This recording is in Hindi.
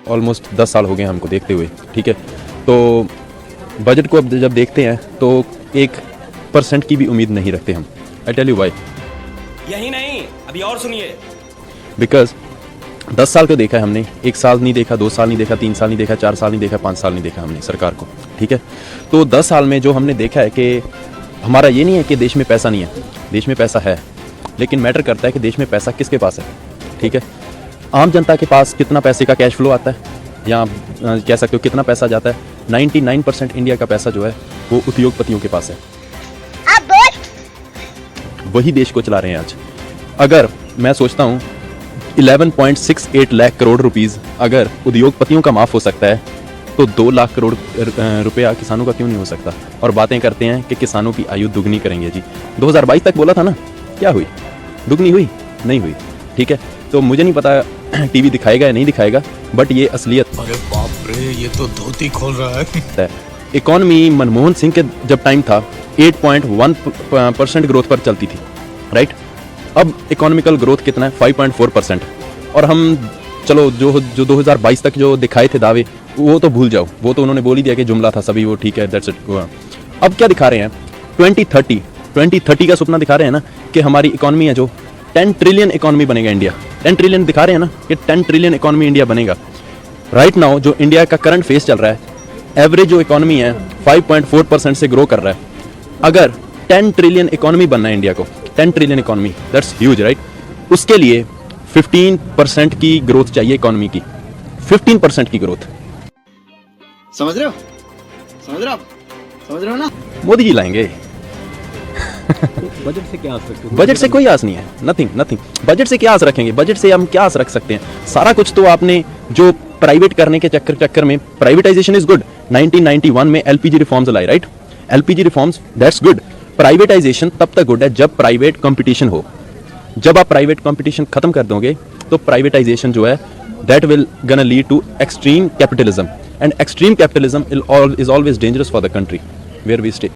ऑलमोस्ट 10 साल हो गए हमको देखते हुए, ठीक है। तो बजट को अब जब देखते हैं तो 1% की भी उम्मीद नहीं रखते हम। I tell you why. यही नहीं, अभी और सुनिए। बिकॉज 10 साल को देखा है हमने, 1 साल नहीं देखा, 2 साल नहीं देखा, 3 साल नहीं देखा, 4 साल नहीं देखा, 5 साल नहीं देखा हमने सरकार को, ठीक है। तो 10 साल में जो हमने देखा है कि हमारा ये नहीं है कि देश में पैसा नहीं है, देश में पैसा है, लेकिन मैटर करता है कि देश में पैसा किसके पास है, ठीक है। आम जनता के पास कितना पैसे का कैश फ्लो आता है, या कह सकते हो कितना पैसा जाता है। 99% इंडिया का पैसा जो है वो उद्योगपतियों के पास है, वही देश को चला रहे हैं आज। अगर मैं सोचता हूँ 11.68 लाख करोड़ रुपीस अगर उद्योगपतियों का माफ़ हो सकता है तो 2 लाख करोड़ रुपया किसानों का क्यों नहीं हो सकता। और बातें करते हैं कि किसानों की आयु दुगनी करेंगे जी, 2022 तक बोला था ना, क्या हुई? दुगनी हुई? नहीं हुई, ठीक है। तो मुझे नहीं पता टीवी दिखाएगा या नहीं दिखाएगा, बट ये असलियत। अरे बाप रे, ये तो धोती खोल रहा है। इकॉनमी मनमोहन सिंह के जब टाइम था 8.1% ग्रोथ पर चलती थी, राइट। अब इकोनॉमिकल ग्रोथ कितना है? 5.4%। और हम चलो जो 2022 तक जो दिखाए थे दावे वो तो भूल जाओ, वो तो उन्होंने बोल ही दिया कि जुमला था सभी, वो ठीक है, दैट्स इट। अब क्या दिखा रहे हैं? 2030 का सपना दिखा रहे हैं ना कि हमारी इकोनॉमी है जो 10 ट्रिलियन इकोनॉमी बनेगा इंडिया। 10 ट्रिलियन दिखा रहे हैं ना कि 10 ट्रिलियन इकोनॉमी इंडिया बनेगा। राइट नाउ जो इंडिया का करंट फेस चल रहा है, एवरेज जो इकोनॉमी है 5.4% से ग्रो कर रहा है। अगर 10 ट्रिलियन इकोनॉमी बनना है इंडिया को, 10 trillion economy, that's huge, right. उसके लिए 15% की ग्रोथ चाहिए इकोनॉमी की, 15% की ग्रोथ। समझ रहे हो? समझ रहे हो? समझ रहे हो ना? मोदी जी लाएंगे। बजट से क्या आस रखते हो? बजट से कोई आस नहीं है, नथिंग। बजट से क्या आस रखेंगे? बजट से हम क्या आस रख सकते हैं? सारा कुछ तो आपने जो प्राइवेट करने के चक्कर में, प्राइवेटाइजेशन इज गुड। 1991 में LPG reforms lie, right. LPG reforms, that's good. Privatisation तब तक गुड है जब प्राइवेट कंपटीशन हो। जब आप प्राइवेट कंपटीशन खत्म कर दोगे तो प्राइवेटाइजेशन जो है that will gonna lead to extreme capitalism, and extreme capitalism is always dangerous for the country where we stay.